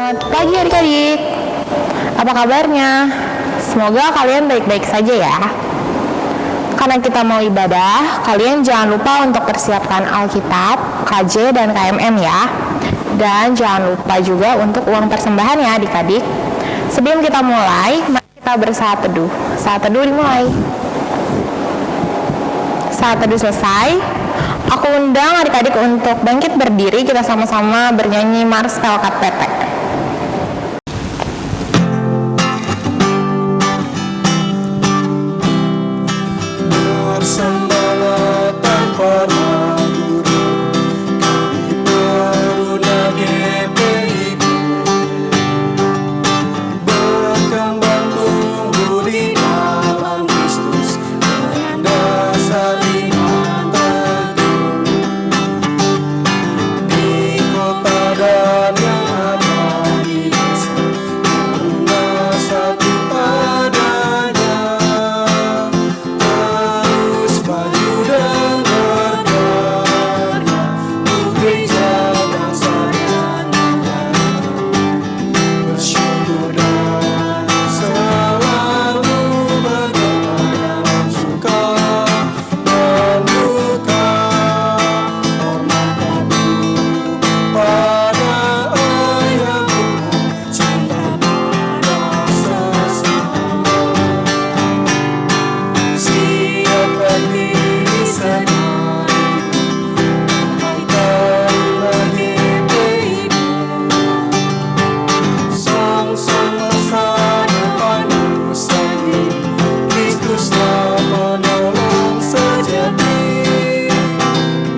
Selamat pagi adik-adik. Apa kabarnya? Semoga kalian baik-baik saja ya. Karena kita mau ibadah, kalian jangan lupa untuk persiapkan Alkitab, KJ, dan KMM ya. Dan jangan lupa juga untuk uang persembahan ya adik-adik. Sebelum kita mulai, mari kita bersaat teduh. Saat teduh dimulai. Saat teduh selesai, aku undang adik-adik untuk bangkit berdiri, kita sama-sama bernyanyi Mars Pelkat Petek. Bersamalah tanpa ragu, kami Peruda GPIB berkembang tumbuh di dalam Kristus dengan dasar iman teguh di kota dan yang ada di desa, karena satu adanya. Terus maju dan berkarya, gereja bangsa dan negara, bersyukur dan selalu berdamai dalam suka dan duka, hormat patuh pada ayah Tuhan, cinta pada sesama. Siapkan diri sendiri, hai Taruna GPIB, sang-sang masa depanmu sendiri, Kristuslah penolong sejati,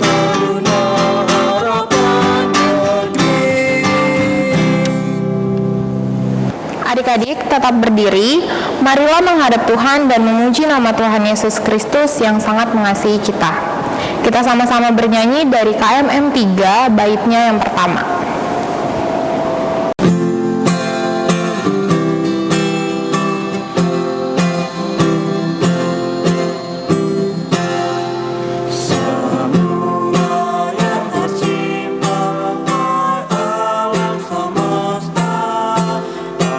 Taruna harapan negeri. Adik-adik tetap berdiri, marilah menghadap Tuhan dan memuji nama Tuhan Yesus Kristus yang sangat mengasihi kita. Kita sama-sama bernyanyi dari KMM 3, baitnya yang pertama. Semua yang tercipta, hai alam semesta,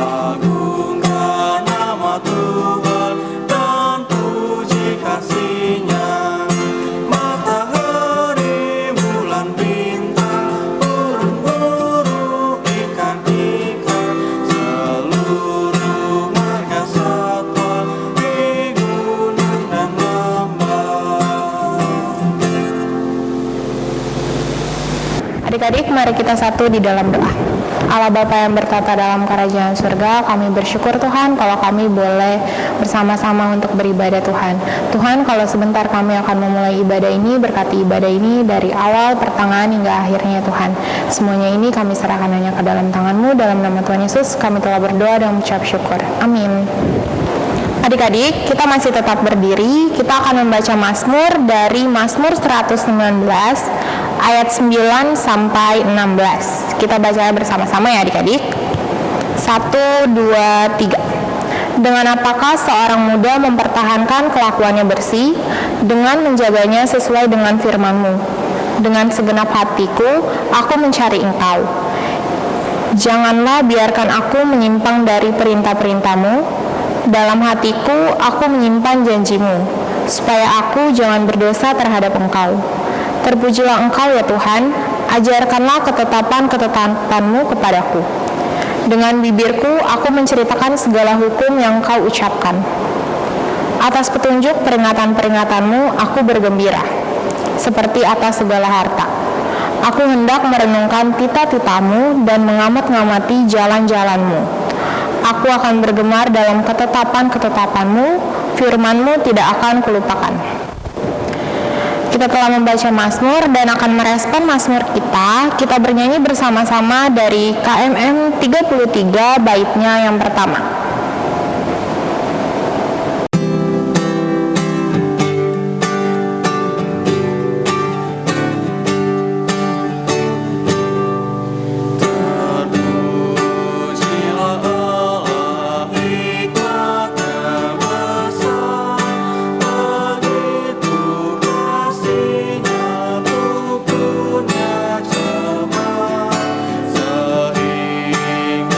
agungkan nama Tuhan dan puji kasih-Nya. Matahari, bulan, bintang, burung-burung, ikan-ikan, seluruh marga satwa di gunung dan lembah. Adik-adik, mari kita satu di dalam doa. Allah Bapa yang bertata dalam kerajaan surga, kami bersyukur Tuhan kalau kami boleh bersama-sama untuk beribadah Tuhan. Tuhan, kalau sebentar kami akan memulai ibadah ini, berkati ibadah ini dari awal, pertengahan, hingga akhirnya Tuhan. Semuanya ini kami serahkan hanya ke dalam tangan-Mu, dalam nama Tuhan Yesus kami telah berdoa dan mengucap syukur. Amin. Adik-adik, kita masih tetap berdiri. Kita akan membaca Mazmur dari Mazmur 119 ayat 9 sampai 16. Kita baca bersama-sama ya adik-adik. 1, 2, 3. Dengan apakah seorang muda mempertahankan kelakuannya bersih, dengan menjaganya sesuai dengan firman-Mu. Dengan segenap hatiku, aku mencari Engkau. Janganlah biarkan aku menyimpang dari perintah-perintah-Mu. Dalam hatiku, aku menyimpan janji-Mu, supaya aku jangan berdosa terhadap Engkau. Terpujilah Engkau ya Tuhan, ajarkanlah ketetapan-ketetapan-Mu kepadaku. Dengan bibirku, aku menceritakan segala hukum yang Kau ucapkan. Atas petunjuk peringatan-peringatan-Mu, aku bergembira, seperti atas segala harta. Aku hendak merenungkan tita-tita-Mu dan mengamat-ngamati jalan-jalan-Mu. Aku akan bergemar dalam ketetapan-ketetapan-Mu, firman-Mu tidak akan kulupakan. Kita telah membaca Mazmur dan akan merespon Mazmur kita. Kita bernyanyi bersama-sama dari KMM 33 baitnya yang pertama. Sehingga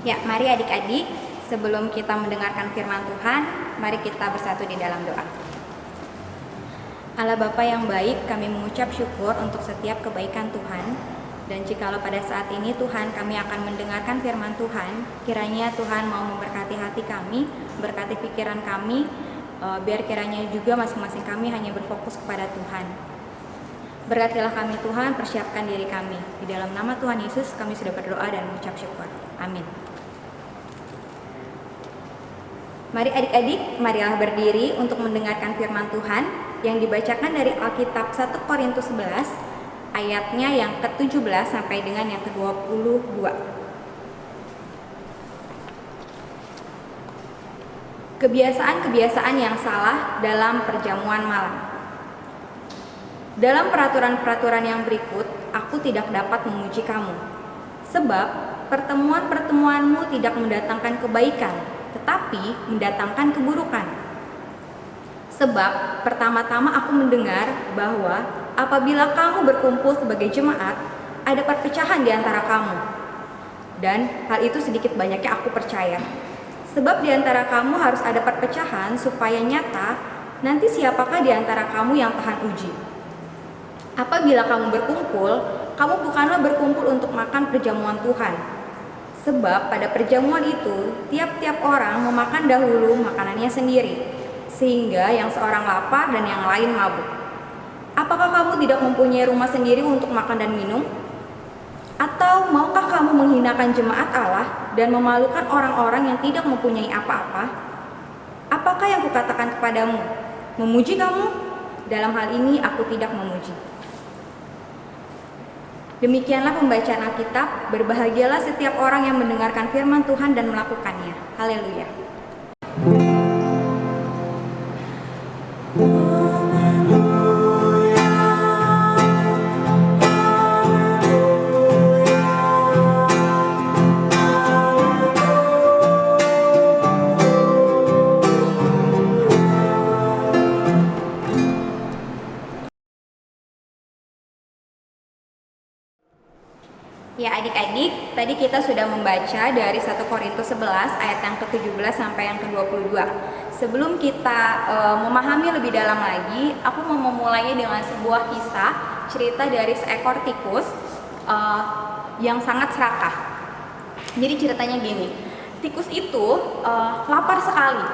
Ya, mari adik-adik, sebelum kita mendengarkan firman Tuhan, mari kita bersatu di dalam doa. Allah Bapa yang baik, kami mengucap syukur untuk setiap kebaikan Tuhan. Dan jikalau pada saat ini Tuhan kami akan mendengarkan firman Tuhan, kiranya Tuhan mau memberkati hati kami, berkati pikiran kami, biar kiranya juga masing-masing kami hanya berfokus kepada Tuhan. Berkatilah kami Tuhan, persiapkan diri kami. Di dalam nama Tuhan Yesus kami sudah berdoa dan mengucap syukur. Amin. Mari adik-adik, marilah berdiri untuk mendengarkan firman Tuhan yang dibacakan dari Alkitab 1 Korintus 11 ayatnya yang ke-17 sampai dengan yang ke-22. Kebiasaan-kebiasaan yang salah dalam perjamuan malam. Dalam peraturan-peraturan yang berikut, aku tidak dapat memuji kamu, sebab pertemuan-pertemuanmu tidak mendatangkan kebaikan, tetapi mendatangkan keburukan. Sebab pertama-tama aku mendengar bahwa apabila kamu berkumpul sebagai jemaat, ada perpecahan di antara kamu. Dan hal itu sedikit banyaknya aku percaya. Sebab di antara kamu harus ada perpecahan supaya nyata nanti siapakah di antara kamu yang tahan uji. Apabila kamu berkumpul, kamu bukanlah berkumpul untuk makan perjamuan Tuhan. Sebab pada perjamuan itu, tiap-tiap orang memakan dahulu makanannya sendiri, sehingga yang seorang lapar dan yang lain mabuk. Apakah kamu tidak mempunyai rumah sendiri untuk makan dan minum? Atau maukah kamu menghinakan jemaat Allah dan memalukan orang-orang yang tidak mempunyai apa-apa? Apakah yang kukatakan kepadamu? Memuji kamu? Dalam hal ini aku tidak memuji. Demikianlah pembacaan Alkitab. Berbahagialah setiap orang yang mendengarkan firman Tuhan dan melakukannya. Haleluya. Ya adik-adik, tadi kita sudah membaca dari 1 Korintus 11 ayat yang ke-17 sampai yang ke-22. Sebelum kita memahami lebih dalam lagi, aku mau memulainya dengan sebuah kisah cerita dari seekor tikus yang sangat serakah. Jadi ceritanya gini, tikus itu lapar sekali.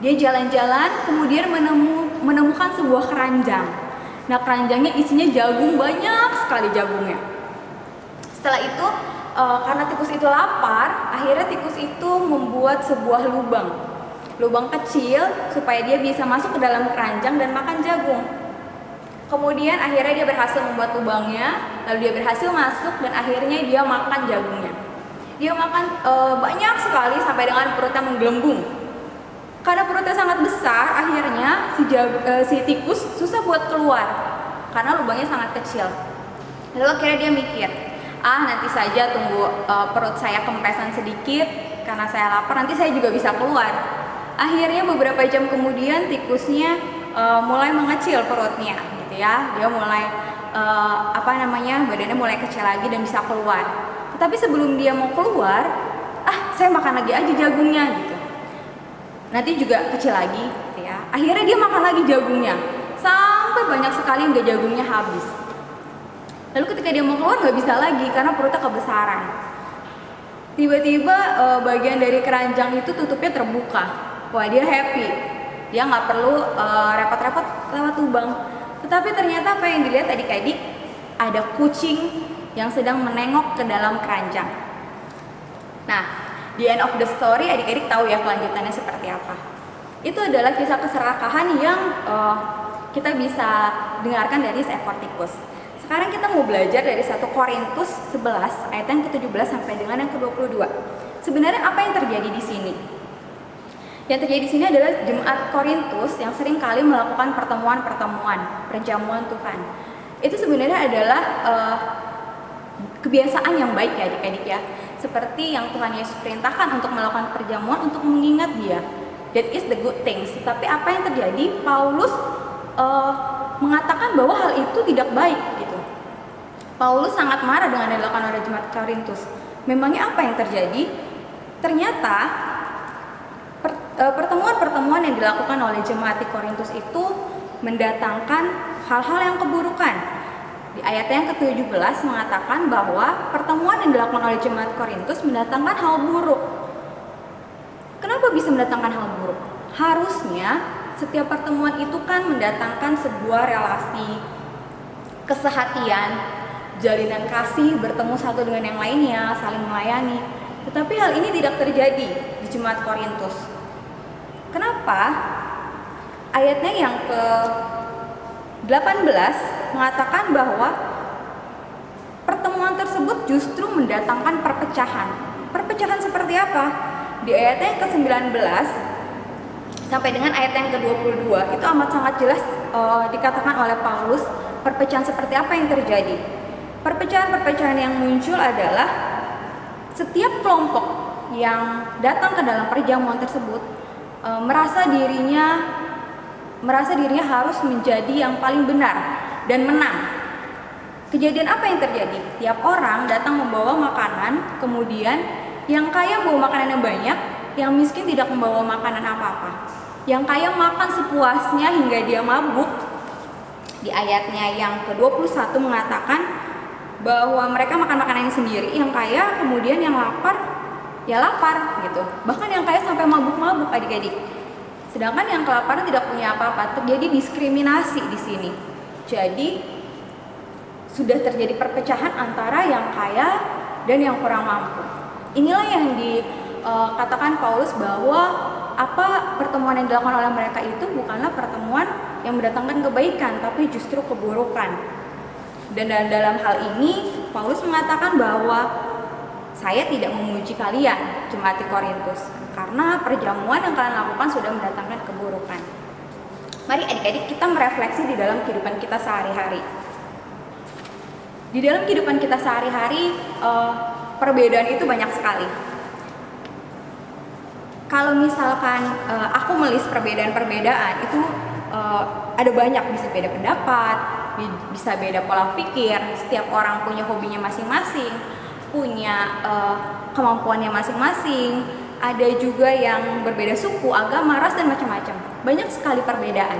Dia jalan-jalan kemudian menemukan sebuah keranjang. Nah keranjangnya isinya jagung, banyak sekali jagungnya. Setelah itu, karena tikus itu lapar, akhirnya tikus itu membuat sebuah lubang kecil supaya dia bisa masuk ke dalam keranjang dan makan jagung. Kemudian akhirnya dia berhasil membuat lubangnya, lalu dia berhasil masuk dan akhirnya dia makan jagungnya. Dia makan banyak sekali sampai dengan perutnya menggelembung. Karena perutnya sangat besar, akhirnya si tikus susah buat keluar karena lubangnya sangat kecil. Lalu akhirnya dia mikir, nanti saja tunggu perut saya kempesan sedikit karena saya lapar, nanti saya juga bisa keluar. Akhirnya beberapa jam kemudian tikusnya mulai mengecil perutnya gitu ya. Dia mulai badannya mulai kecil lagi dan bisa keluar. Tetapi sebelum dia mau keluar, saya makan lagi aja jagungnya gitu. Nanti juga kecil lagi gitu ya. Akhirnya dia makan lagi jagungnya sampai banyak sekali hingga jagungnya habis. Lalu ketika dia mau keluar nggak bisa lagi karena perutnya kebesaran. Tiba-tiba bagian dari keranjang itu tutupnya terbuka. Wah dia happy, dia nggak perlu repot-repot lewat lubang. Tetapi ternyata apa yang dilihat adik-adik, ada kucing yang sedang menengok ke dalam keranjang. Nah, the end of the story adik-adik tahu ya kelanjutannya seperti apa. Itu adalah kisah keserakahan yang kita bisa dengarkan dari seekor tikus. Sekarang kita mau belajar dari 1 Korintus 11 ayat yang ke-17 sampai dengan yang ke-22. Sebenarnya apa yang terjadi di sini? Yang terjadi di sini adalah jemaat Korintus yang sering kali melakukan pertemuan-pertemuan, perjamuan Tuhan. Itu sebenarnya adalah kebiasaan yang baik ya adik-adik ya. Seperti yang Tuhan Yesus perintahkan untuk melakukan perjamuan untuk mengingat Dia. That is the good things. Tapi apa yang terjadi? Paulus mengatakan bahwa hal itu tidak baik gitu. Paulus sangat marah dengan yang dilakukan oleh jemaat Korintus. Memangnya apa yang terjadi? Ternyata pertemuan-pertemuan yang dilakukan oleh jemaat di Korintus itu mendatangkan hal-hal yang keburukan. Di ayat yang ke-17 mengatakan bahwa pertemuan yang dilakukan oleh jemaat Korintus mendatangkan hal buruk. Kenapa bisa mendatangkan hal buruk? Harusnya setiap pertemuan itu kan mendatangkan sebuah relasi, kesehatian, jalinan kasih, bertemu satu dengan yang lainnya, saling melayani. Tetapi hal ini tidak terjadi di jemaat Korintus. Kenapa? Ayatnya yang ke-18 mengatakan bahwa pertemuan tersebut justru mendatangkan perpecahan. Perpecahan seperti apa? Di ayatnya yang ke-19 sampai dengan ayat yang ke-22 itu amat sangat jelas dikatakan oleh Paulus perpecahan seperti apa yang terjadi. Perpecahan-perpecahan yang muncul adalah setiap kelompok yang datang ke dalam perjamuan tersebut merasa dirinya harus menjadi yang paling benar dan menang. Kejadian apa yang terjadi? Tiap orang datang membawa makanan, kemudian yang kaya membawa makanan yang banyak, yang miskin tidak membawa makanan apa-apa. Yang kaya makan sepuasnya hingga dia mabuk. Di ayatnya yang ke-21 mengatakan bahwa mereka makan makanannya sendiri, yang kaya kemudian yang lapar ya lapar gitu. Bahkan yang kaya sampai mabuk-mabuk adik-adik. Sedangkan yang kelaparan tidak punya apa-apa. Terjadi diskriminasi di sini. Jadi sudah terjadi perpecahan antara yang kaya dan yang kurang mampu. Inilah yang dikatakan Paulus bahwa apa pertemuan yang dilakukan oleh mereka itu bukanlah pertemuan yang mendatangkan kebaikan, tapi justru keburukan. Dan dalam hal ini Paulus mengatakan bahwa saya tidak memuji kalian, jemaat di Korintus, karena perjamuan yang kalian lakukan sudah mendatangkan keburukan. Mari adik-adik kita merefleksi di dalam kehidupan kita sehari-hari. Di dalam kehidupan kita sehari-hari perbedaan itu banyak sekali. Kalau misalkan aku melis perbedaan-perbedaan itu ada banyak, bisa beda pendapat, bisa beda pola pikir, setiap orang punya hobinya masing-masing, punya kemampuannya masing-masing, ada juga yang berbeda suku, agama, ras, dan macam-macam. Banyak sekali perbedaan.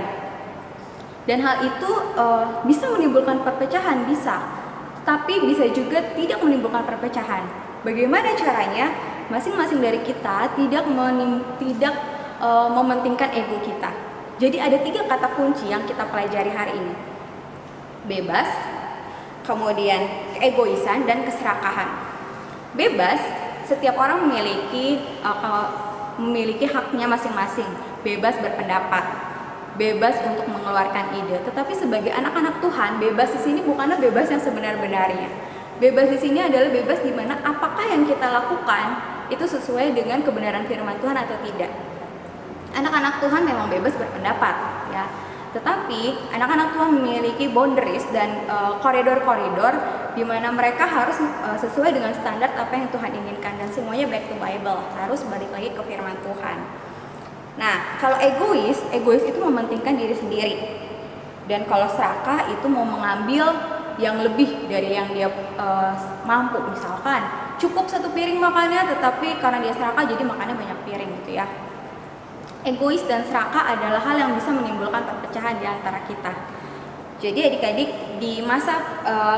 Dan hal itu bisa menimbulkan perpecahan, bisa. Tapi bisa juga tidak menimbulkan perpecahan. Bagaimana caranya? Masing-masing dari kita tidak mementingkan ego kita. Jadi ada 3 kata kunci yang kita pelajari hari ini. Bebas, kemudian keegoisan, dan keserakahan. Bebas, setiap orang memiliki haknya masing-masing. Bebas berpendapat, bebas untuk mengeluarkan ide. Tetapi sebagai anak-anak Tuhan, bebas di sini bukanlah bebas yang sebenar-benarnya. Bebas di sini adalah bebas di mana apakah yang kita lakukan itu sesuai dengan kebenaran firman Tuhan atau tidak. Anak-anak Tuhan memang bebas berpendapat, ya. Tetapi anak-anak Tuhan memiliki boundaries dan koridor-koridor di mana mereka harus sesuai dengan standar apa yang Tuhan inginkan, dan semuanya back to Bible, harus balik lagi ke firman Tuhan. Nah, kalau egois itu mementingkan diri sendiri. Dan kalau serakah itu mau mengambil yang lebih dari yang dia mampu. Misalkan cukup 1 piring makannya, tetapi karena dia serakah jadi makannya banyak piring gitu ya. Egois dan serakah adalah hal yang bisa menimbulkan perpecahan di antara kita. Jadi adik-adik, di masa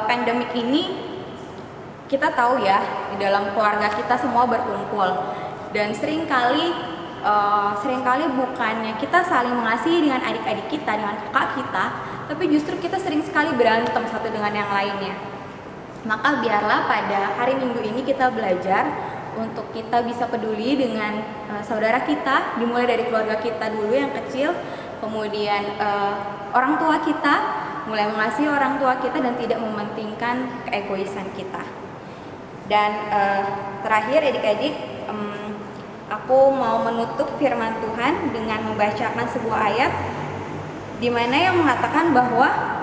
pandemik ini kita tahu ya, di dalam keluarga kita semua berkumpul, dan seringkali bukannya kita saling mengasihi dengan adik-adik kita, dengan kakak kita, tapi justru kita sering sekali berantem satu dengan yang lainnya. Maka biarlah pada hari Minggu ini kita belajar untuk kita bisa peduli dengan saudara kita, dimulai dari keluarga kita dulu yang kecil, kemudian orang tua kita, mulai mengasihi orang tua kita dan tidak mementingkan keegoisan kita. Dan terakhir adik-adik, aku mau menutup firman Tuhan dengan membacakan sebuah ayat di mana yang mengatakan bahwa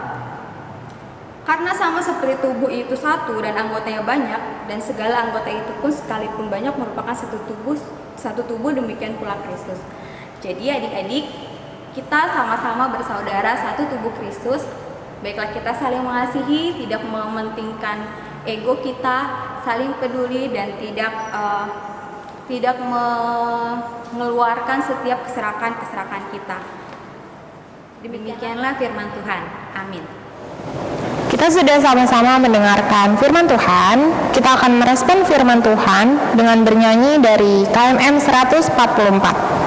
karena sama seperti tubuh itu satu dan anggotanya banyak, dan segala anggota itu pun sekalipun banyak merupakan satu tubuh, demikian pula Kristus. Jadi adik-adik, kita sama-sama bersaudara satu tubuh Kristus. Baiklah kita saling mengasihi, tidak mementingkan ego kita, saling peduli dan tidak mengeluarkan setiap keserakan kita. Demikianlah firman Tuhan. Amin. Kita sudah sama-sama mendengarkan firman Tuhan. Kita akan merespon firman Tuhan dengan bernyanyi dari KMM 144.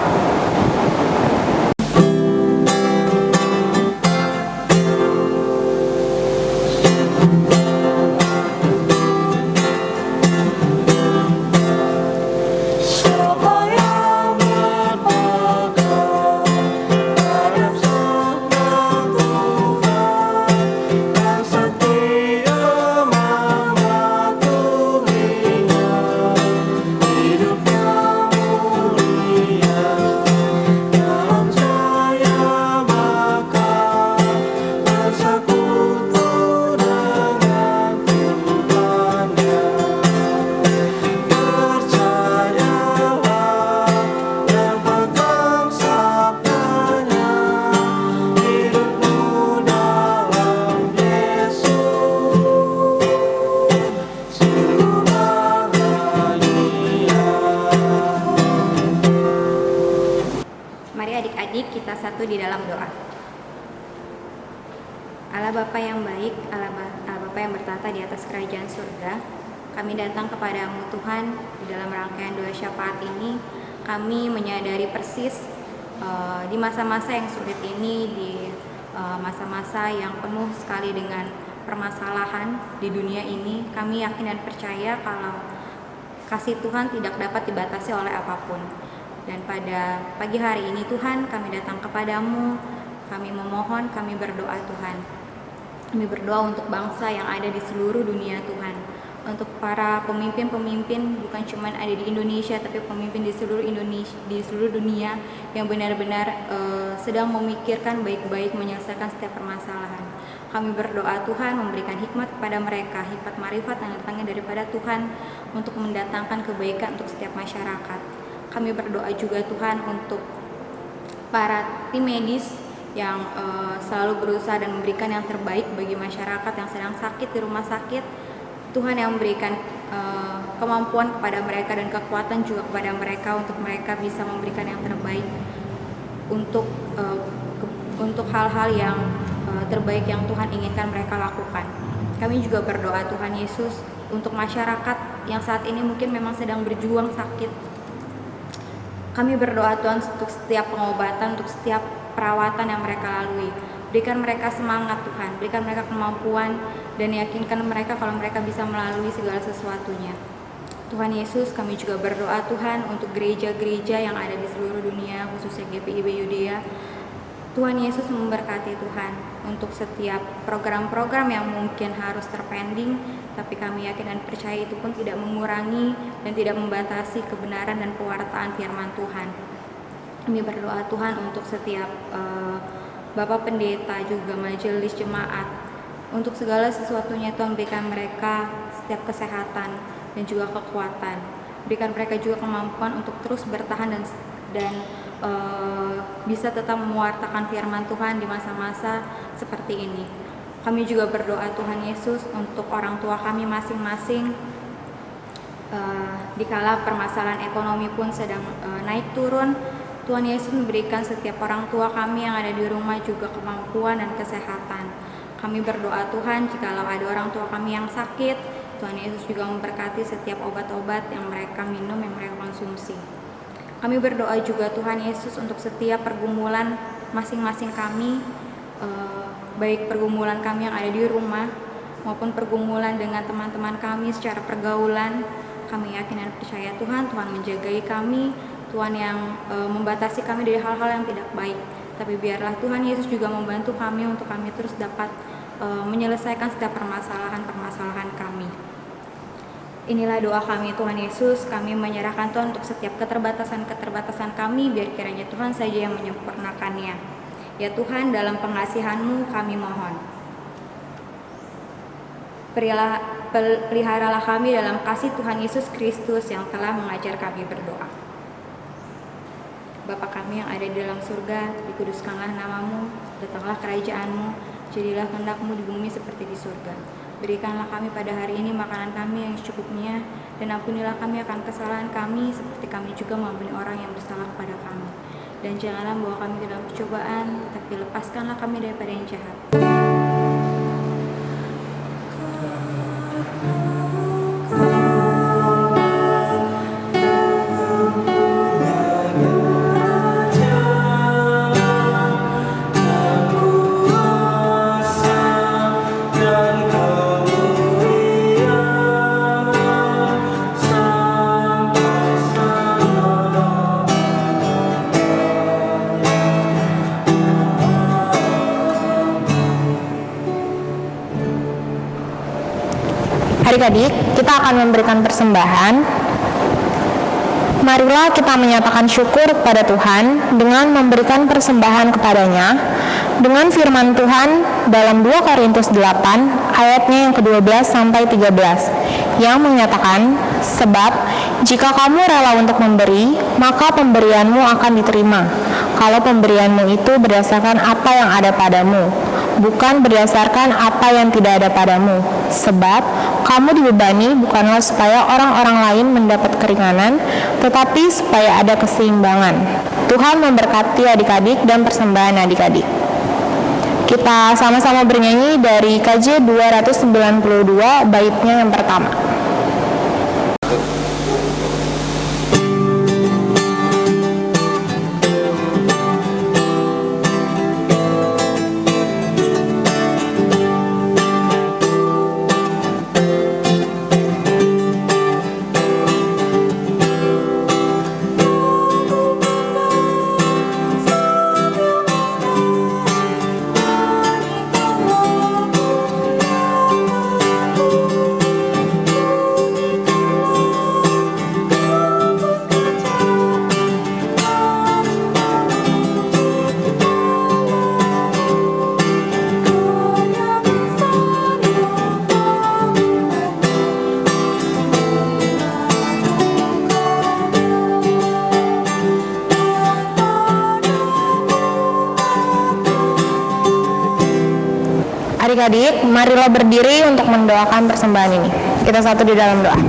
Mari adik-adik kita satu di dalam doa. Allah Bapa yang baik, Allah Bapa yang bertata di atas kerajaan surga, kami datang kepadamu Tuhan di dalam rangkaian doa syafaat ini. Kami menyadari persis di masa-masa yang sulit ini, di masa-masa yang penuh sekali dengan permasalahan di dunia ini, kami yakin dan percaya kalau kasih Tuhan tidak dapat dibatasi oleh apapun. Dan pada pagi hari ini Tuhan, kami datang kepadamu, kami memohon, kami berdoa Tuhan. Kami berdoa untuk bangsa yang ada di seluruh dunia Tuhan. Untuk para pemimpin-pemimpin, bukan cuma ada di Indonesia, tapi pemimpin di seluruh Indonesia, di seluruh dunia yang benar-benar sedang memikirkan baik-baik menyelesaikan setiap permasalahan. Kami berdoa Tuhan memberikan hikmat kepada mereka, hikmat marifat yang datangnya daripada Tuhan untuk mendatangkan kebaikan untuk setiap masyarakat. Kami berdoa juga Tuhan untuk para tim medis yang selalu berusaha dan memberikan yang terbaik bagi masyarakat yang sedang sakit di rumah sakit. Tuhan yang memberikan kemampuan kepada mereka dan kekuatan juga kepada mereka untuk mereka bisa memberikan yang terbaik untuk hal-hal yang terbaik yang Tuhan inginkan mereka lakukan. Kami juga berdoa Tuhan Yesus untuk masyarakat yang saat ini mungkin memang sedang berjuang sakit. Kami berdoa Tuhan untuk setiap pengobatan, untuk setiap perawatan yang mereka lalui. Berikan mereka semangat Tuhan, berikan mereka kemampuan dan yakinkan mereka kalau mereka bisa melalui segala sesuatunya. Tuhan Yesus, kami juga berdoa Tuhan untuk gereja-gereja yang ada di seluruh dunia, khususnya GPIB Yudea. Tuhan Yesus memberkati Tuhan untuk setiap program-program yang mungkin harus terpending, tapi kami yakin dan percaya itu pun tidak mengurangi dan tidak membatasi kebenaran dan pewartaan firman Tuhan. Kami berdoa Tuhan untuk setiap Bapak Pendeta juga majelis jemaat, untuk segala sesuatunya Tuhan berikan mereka setiap kesehatan dan juga kekuatan. Berikan mereka juga kemampuan untuk terus bertahan dan bisa tetap mewartakan firman Tuhan di masa-masa seperti ini. Kami juga berdoa Tuhan Yesus untuk orang tua kami masing-masing, dikala permasalahan ekonomi pun sedang naik turun. Tuhan Yesus memberikan setiap orang tua kami yang ada di rumah juga kemampuan dan kesehatan. Kami berdoa Tuhan, jikalau ada orang tua kami yang sakit, Tuhan Yesus juga memberkati setiap obat-obat yang mereka minum, yang mereka konsumsi. Kami berdoa juga Tuhan Yesus untuk setiap pergumulan masing-masing kami, baik pergumulan kami yang ada di rumah maupun pergumulan dengan teman-teman kami secara pergaulan. Kami yakin dan percaya Tuhan menjagai kami, Tuhan yang membatasi kami dari hal-hal yang tidak baik. Tapi biarlah Tuhan Yesus juga membantu kami untuk kami terus dapat menyelesaikan setiap permasalahan kami. Inilah doa kami Tuhan Yesus, kami menyerahkan Tuhan untuk setiap keterbatasan Kami, biar kiranya Tuhan saja yang menyempurnakannya. Ya Tuhan, dalam pengasihan-Mu kami mohon. Peliharalah kami dalam kasih Tuhan Yesus Kristus yang telah mengajar kami berdoa. Bapa kami yang ada di dalam surga, dikuduskanlah nama-Mu, datanglah kerajaan-Mu, jadilah kehendak-Mu di bumi seperti di surga. Berikanlah kami pada hari ini makanan kami yang secukupnya, dan ampunilah kami akan kesalahan kami, seperti kami juga mengampuni orang yang bersalah kepada kami. Dan janganlah membawa kami ke dalam percobaan, tapi lepaskanlah kami daripada yang jahat. Adik-adik, kita akan memberikan persembahan. Marilah kita menyatakan syukur kepada Tuhan dengan memberikan persembahan kepadanya dengan firman Tuhan dalam 2 Korintus 8 ayatnya yang ke-12 sampai 13 yang menyatakan, sebab jika kamu rela untuk memberi, maka pemberianmu akan diterima. Kalau pemberianmu itu berdasarkan apa yang ada padamu, bukan berdasarkan apa yang tidak ada padamu. Sebab kamu dibebani bukanlah supaya orang-orang lain mendapat keringanan, tetapi supaya ada keseimbangan. Tuhan memberkati adik-adik dan persembahan adik-adik. Kita sama-sama bernyanyi dari KJ 292 baitnya yang pertama. Adik-adik, marilah berdiri untuk mendoakan persembahan ini. Kita satu di dalam doa.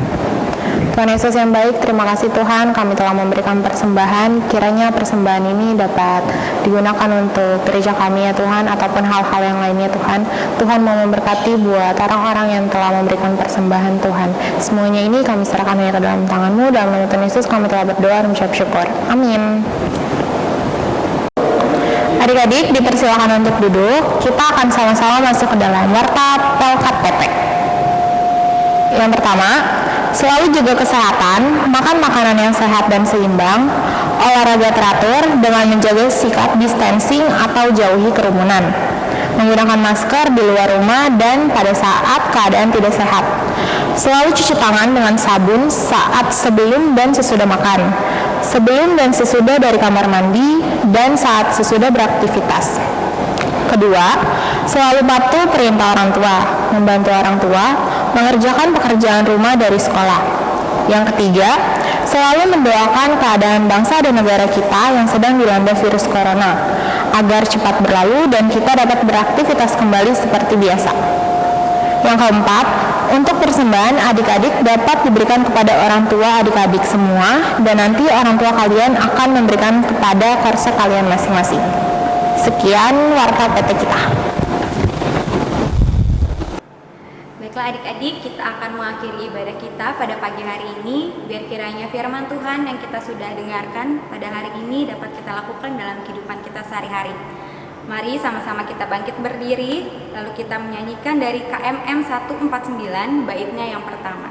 Tuhan Yesus yang baik, terima kasih Tuhan, kami telah memberikan persembahan. Kiranya persembahan ini dapat digunakan untuk gereja kami ya Tuhan, ataupun hal-hal yang lainnya Tuhan. Tuhan mau memberkati buat orang-orang yang telah memberikan persembahan Tuhan. Semuanya ini kami serahkan hanya ke dalam tangan-Mu. Dalam nama Tuhan Yesus kami telah berdoa dan mengucap syukur. Amin. Adik-adik, dipersilakan untuk duduk. Kita akan sama-sama masuk ke dalam warta Pelkat PP. Yang pertama, selalu jaga kesehatan, makan makanan yang sehat dan seimbang, olahraga teratur dengan menjaga sikap distancing atau jauhi kerumunan, menggunakan masker di luar rumah dan pada saat keadaan tidak sehat. Selalu cuci tangan dengan sabun saat sebelum dan sesudah makan, sebelum dan sesudah dari kamar mandi, dan saat sesudah beraktivitas. Kedua, selalu patuh perintah orang tua, membantu orang tua, mengerjakan pekerjaan rumah dari sekolah. Yang ketiga, selalu mendoakan keadaan bangsa dan negara kita yang sedang dilanda virus corona, agar cepat berlalu dan kita dapat beraktivitas kembali seperti biasa. Yang keempat, untuk persembahan adik-adik dapat diberikan kepada orang tua adik-adik semua, dan nanti orang tua kalian akan memberikan kepada karsa kalian masing-masing. Sekian warta PT kita. Baiklah adik-adik, kita akan mengakhiri ibadah kita pada pagi hari ini. Biar kiranya firman Tuhan yang kita sudah dengarkan pada hari ini dapat kita lakukan dalam kehidupan kita sehari-hari. Mari sama-sama kita bangkit berdiri, lalu kita menyanyikan dari KMM 149 baitnya yang pertama.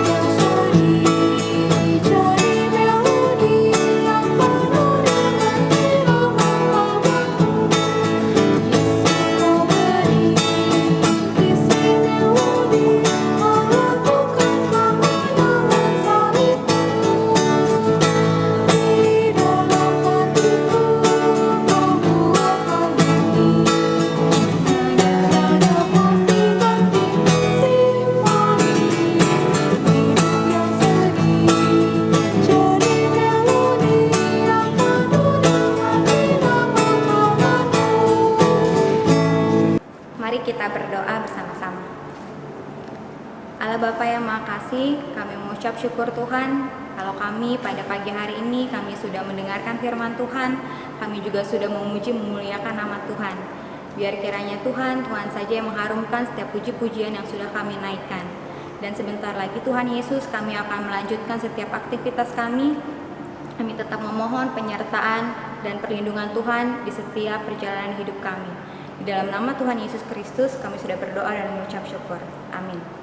Yesus kau beri, Mari kita berdoa bersama-sama. Allah Bapa yang Maha Kasih, kami mengucap syukur Tuhan kalau kami pada pagi hari ini kami sudah mendengarkan firman Tuhan, kami juga sudah memuji memuliakan nama Tuhan. Biar kiranya Tuhan saja yang mengharumkan setiap puji-pujian yang sudah kami naikkan. Dan sebentar lagi Tuhan Yesus kami akan melanjutkan setiap aktivitas kami. Kami tetap memohon penyertaan dan perlindungan Tuhan di setiap perjalanan hidup kami. Di dalam nama Tuhan Yesus Kristus kami sudah berdoa dan mengucap syukur. Amin.